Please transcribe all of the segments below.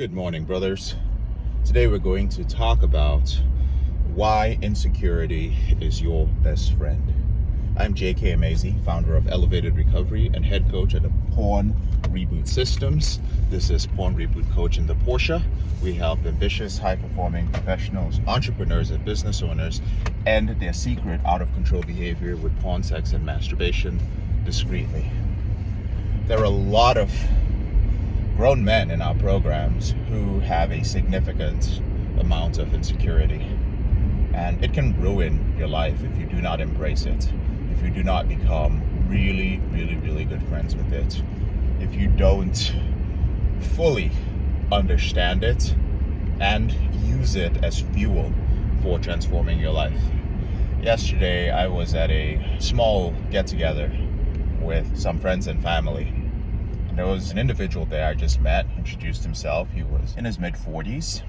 Good morning, brothers. Today we're going to talk about why insecurity is your best friend. I'm JK Amazy, founder of Elevated Recovery and head coach at the Porn Reboot Systems. This is Porn Reboot Coach in the Porsche. We help ambitious, high-performing professionals, entrepreneurs, and business owners end their secret out-of-control behavior with porn, sex, and masturbation discreetly. There are a lot of grown men in our programs who have a significant amount of insecurity, and it can ruin your life if you do not embrace it, if you do not become really good friends with it, if you don't fully understand it and use it as fuel for transforming your life. Yesterday I was at a small get-together with some friends and family. There was an individual there I just met, introduced himself. He was in his mid-40s,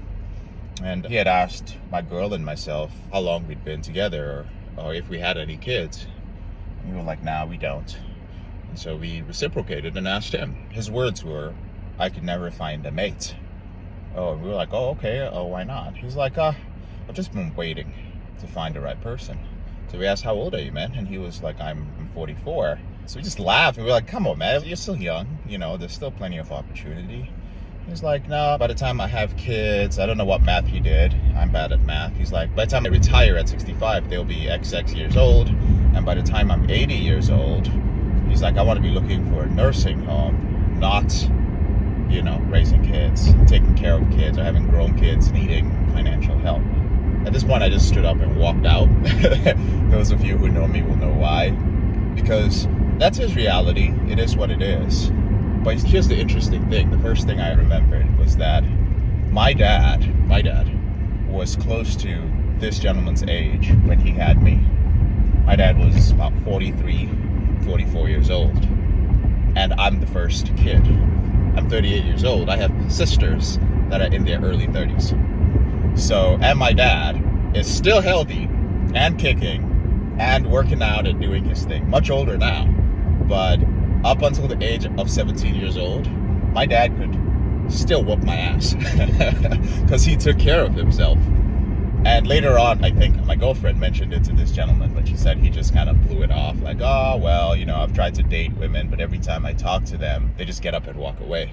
and he had asked my girl and myself how long we'd been together or if we had any kids. And we were like, nah, we don't. And so we reciprocated and asked him. His words were, I could never find a mate. Oh, and we were like, oh, okay, why not? He's like, I've just been waiting to find the right person. So we asked, how old are you, man? And he was like, I'm 44. So we just laughed and we were like, come on, man, you're still young. You know, there's still plenty of opportunity. He's like, no, by the time I have kids, I don't know what math he did. I'm bad at math. He's like, by the time I retire at 65, they'll be XX years old. And by the time I'm 80 years old, he's like, I want to be looking for a nursing home, not, raising kids, taking care of kids, or having grown kids needing financial help. At this point, I just stood up and walked out. Those of you who know me will know why. Because that's his reality. It is what it is. But here's the interesting thing. The first thing I remembered was that my dad was close to this gentleman's age when he had me. My dad was about 43, 44 years old. And I'm the first kid. I'm 38 years old. I have sisters that are in their early 30s. So, and my dad is still healthy and kicking and working out and doing his thing. Much older now. But up until the age of 17 years old, my dad could still whoop my ass because he took care of himself. And later on, I think my girlfriend mentioned it to this gentleman, but she said he just kind of blew it off. Like, oh, well, I've tried to date women, but every time I talk to them, they just get up and walk away.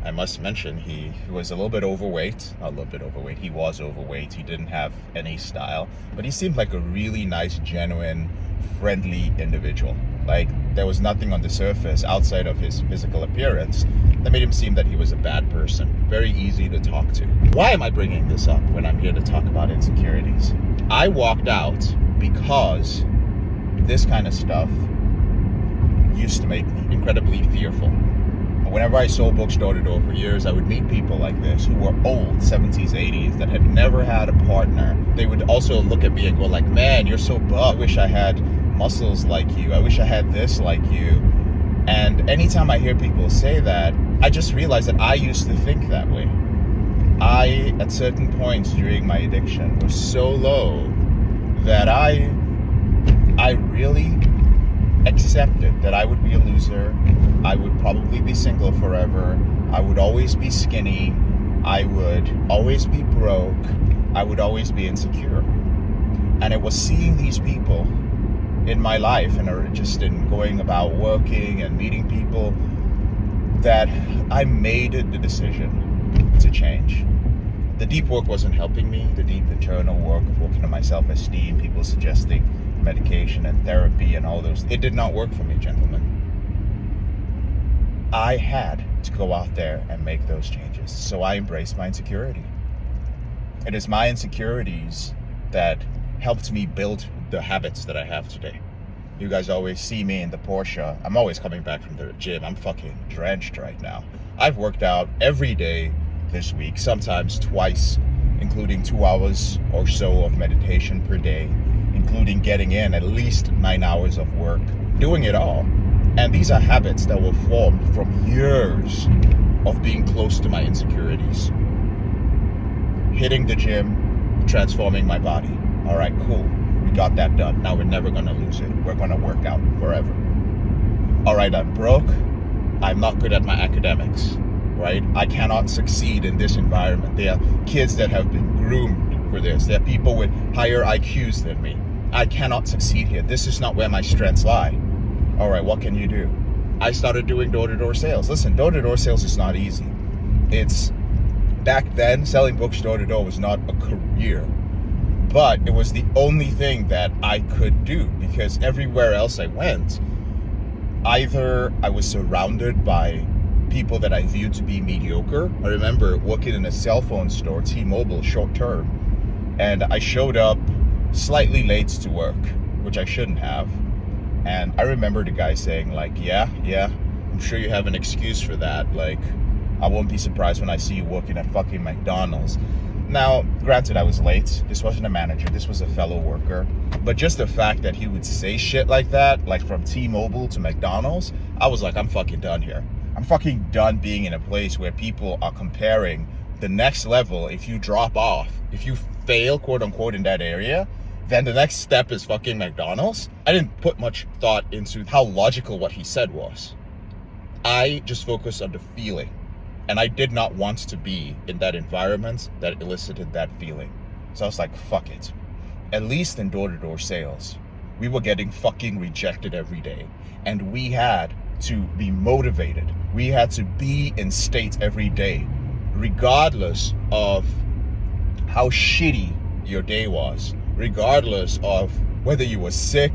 I must mention he was a little bit overweight. Not a little bit overweight. He was overweight. He didn't have any style, but he seemed like a really nice, genuine, friendly individual. Like, there was nothing on the surface outside of his physical appearance that made him seem that he was a bad person. Very easy to talk to. Why am I bringing this up when I'm here to talk about insecurities? I walked out because this kind of stuff used to make me incredibly fearful. Whenever I sold books door to door for years, I would meet people like this who were old, 70s, 80s, that had never had a partner. They would also look at me and go like, man, you're so buff. I wish I had muscles like you. I wish I had this like you. And anytime I hear people say that, I just realize that I used to think that way. I, at certain points during my addiction, was so low that I really accepted that I would be a loser. I would probably be single forever. I would always be skinny. I would always be broke. I would always be insecure. And it was seeing these people in my life and just in going about working and meeting people that I made the decision to change. The deep work wasn't helping me. The deep internal work of working on my self-esteem, people suggesting medication and therapy and all those, it did not work for me, gentlemen. I had to go out there and make those changes. So I embraced my insecurity. It is my insecurities that helped me build the habits that I have today. You guys always see me in the Porsche. I'm always coming back from the gym. I'm fucking drenched right now. I've worked out every day this week, sometimes twice, including 2 hours or so of meditation per day, including getting in at least 9 hours of work, doing it all. And these are habits that were formed from years of being close to my insecurities. Hitting the gym, transforming my body. All right, cool. We got that done. Now we're never going to lose it. We're going to work out forever. All right, I'm broke. I'm not good at my academics. right? I cannot succeed in this environment. There are kids that have been groomed for this. There are people with higher IQs than me. I cannot succeed here. This is not where my strengths lie. All right, what can you do? I started doing door-to-door sales. Listen, door-to-door sales is not easy. It's back then, selling books door-to-door was not a career, but it was the only thing that I could do, because everywhere else I went, either I was surrounded by people that I viewed to be mediocre. I remember working in a cell phone store, T-Mobile, short term, and I showed up slightly late to work, which I shouldn't have. And I remember the guy saying, like, yeah, I'm sure you have an excuse for that. Like, I won't be surprised when I see you working at fucking McDonald's. Now, granted, I was late. This wasn't a manager. This was a fellow worker. But just the fact that he would say shit like that, like from T-Mobile to McDonald's, I was like, I'm fucking done here. I'm fucking done being in a place where people are comparing the next level. If you drop off, if you fail, quote unquote, in that area, then the next step is fucking McDonald's. I didn't put much thought into how logical what he said was. I just focused on the feeling. And I did not want to be in that environment that elicited that feeling. So I was like, fuck it. At least in door-to-door sales, we were getting fucking rejected every day. And we had to be motivated. We had to be in states every day, regardless of how shitty your day was, regardless of whether you were sick,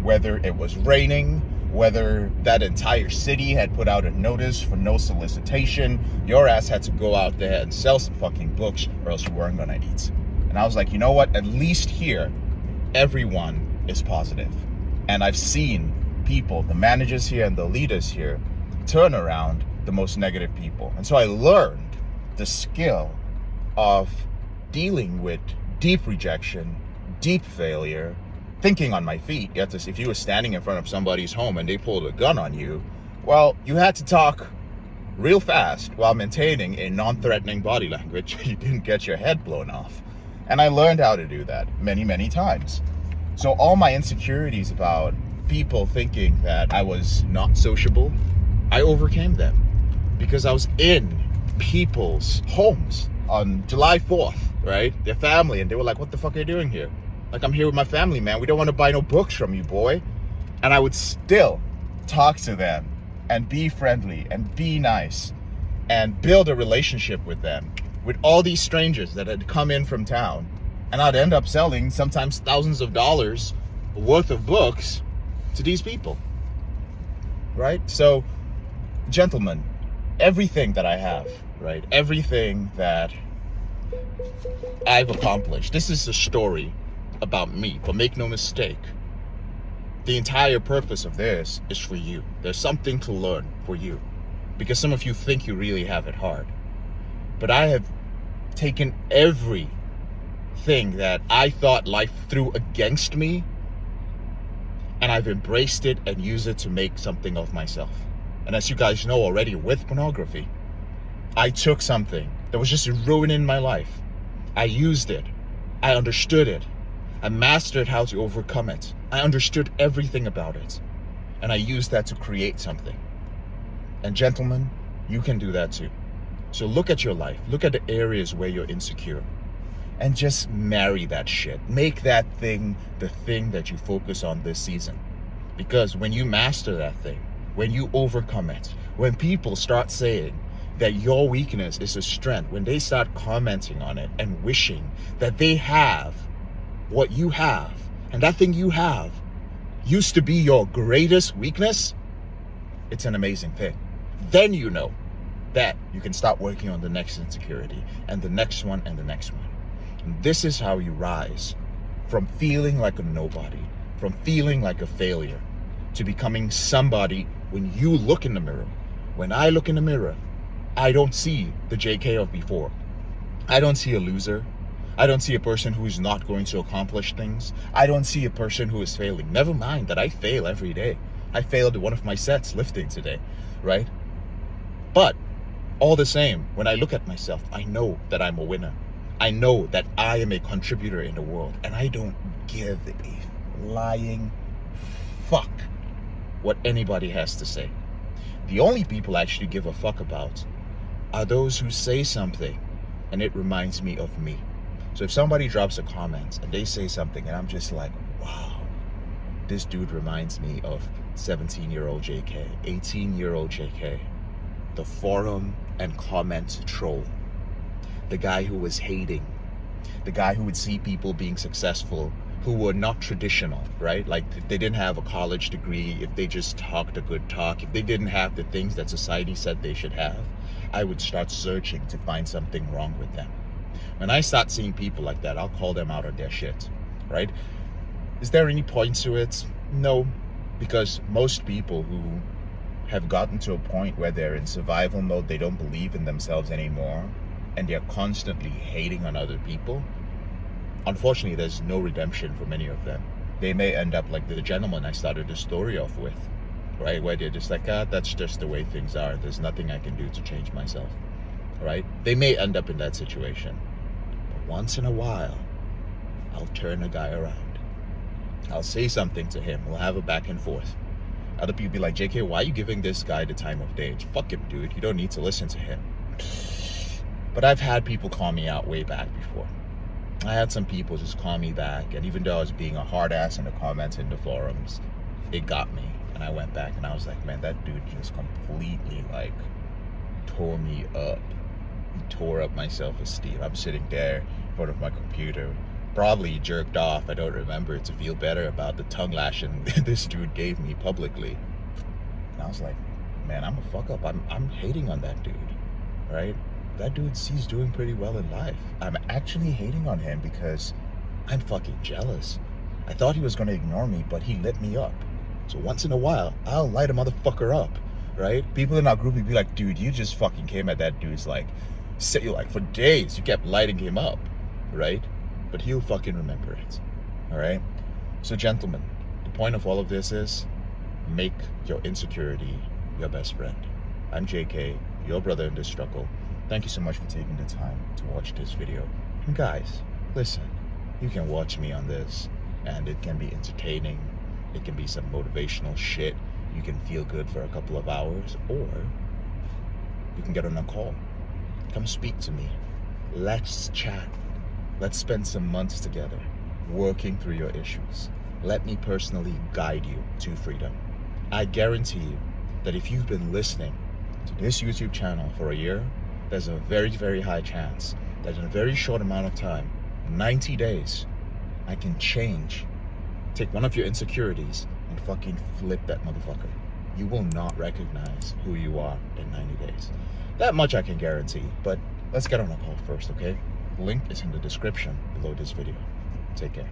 whether it was raining, whether that entire city had put out a notice for no solicitation. Your ass had to go out there and sell some fucking books, or else you weren't gonna eat. And I was like, you know what? At least here, everyone is positive. And I've seen people, the managers here and the leaders here, turn around the most negative people. And so I learned the skill of dealing with deep rejection, deep failure, thinking on my feet. You have to, if you were standing in front of somebody's home and they pulled a gun on you, well, you had to talk real fast while maintaining a non-threatening body language. You didn't get your head blown off. And I learned how to do that many, many times. So all my insecurities about people thinking that I was not sociable, I overcame them because I was in people's homes on July 4th, right? Their family, and they were like, what the fuck are you doing here? Like, I'm here with my family, man. We don't want to buy no books from you, boy. And I would still talk to them and be friendly and be nice and build a relationship with them, with all these strangers that had come in from town. And I'd end up selling sometimes thousands of dollars worth of books to these people, right? So, gentlemen, everything that I have, right? Everything that I've accomplished, this is a story about me, but make no mistake, the entire purpose of this is for you. There's something to learn for you, because some of you think you really have it hard, but I have taken everything that I thought life threw against me, and I've embraced it and used it to make something of myself. And as you guys know already, with pornography, I took something that was just ruining my life. I used it. I understood it. I mastered how to overcome it. I understood everything about it. And I used that to create something. And gentlemen, you can do that too. So look at your life. Look at the areas where you're insecure. And just marry that shit. Make that thing the thing that you focus on this season. Because when you master that thing, when you overcome it, when people start saying that your weakness is a strength, when they start commenting on it and wishing that they have what you have, and that thing you have used to be your greatest weakness, it's an amazing thing. Then you know that you can start working on the next insecurity and the next one and the next one. And this is how you rise from feeling like a nobody, from feeling like a failure, to becoming somebody. When you look in the mirror, when I look in the mirror, I don't see the JK of before. I don't see a loser. I don't see a person who is not going to accomplish things. I don't see a person who is failing. Never mind that I fail every day. I failed one of my sets lifting today, right? But all the same, when I look at myself, I know that I'm a winner. I know that I am a contributor in the world, and I don't give a flying fuck what anybody has to say. The only people I actually give a fuck about are those who say something and it reminds me of me. So if somebody drops a comment and they say something and I'm just like, wow, this dude reminds me of 17-year-old JK, 18-year-old JK, the forum and comment troll, the guy who was hating, the guy who would see people being successful who were not traditional, right? Like if they didn't have a college degree, if they just talked a good talk, if they didn't have the things that society said they should have, I would start searching to find something wrong with them. When I start seeing people like that, I'll call them out on their shit, right? Is there any point to it? No, because most people who have gotten to a point where they're in survival mode, they don't believe in themselves anymore, and they're constantly hating on other people, unfortunately, there's no redemption for many of them. They may end up like the gentleman I started the story off with, right? Where they're just like, that's just the way things are. There's nothing I can do to change myself, right? They may end up in that situation. But once in a while, I'll turn a guy around. I'll say something to him. We'll have a back and forth. Other people be like, JK, why are you giving this guy the time of day? Fuck him, dude. You don't need to listen to him. But I've had people call me out way back before. I had some people just call me back, and even though I was being a hard ass in the comments in the forums, it got me. And I went back and I was like, man, that dude just completely like tore me up. He tore up my self-esteem. I'm sitting there in front of my computer, probably jerked off, I don't remember, to feel better about the tongue lashing this dude gave me publicly. And I was like, man, I'm a fuck up. I'm hating on that dude, right? That dude he's doing pretty well in life. I'm actually hating on him because I'm fucking jealous. I thought he was going to ignore me, but he lit me up. So once in a while, I'll light a motherfucker up, right? People in our group would be like, dude, you just fucking came at that dude's like, say like for days, you kept lighting him up, right? But he'll fucking remember it, all right? So gentlemen, the point of all of this is make your insecurity your best friend. I'm JK, your brother in this struggle. Thank you so much for taking the time to watch this video. And guys, listen, you can watch me on this and it can be entertaining. It can be some motivational shit. You can feel good for a couple of hours, or you can get on a call. Come speak to me. Let's chat. Let's spend some months together working through your issues. Let me personally guide you to freedom. I guarantee you that if you've been listening to this YouTube channel for a year, there's a very, very high chance that in a very short amount of time, 90 days, I can take one of your insecurities and fucking flip that motherfucker. You will not recognize who you are in 90 days. That much I can guarantee, but let's get on a call first, okay? The link is in the description below this video. Take care.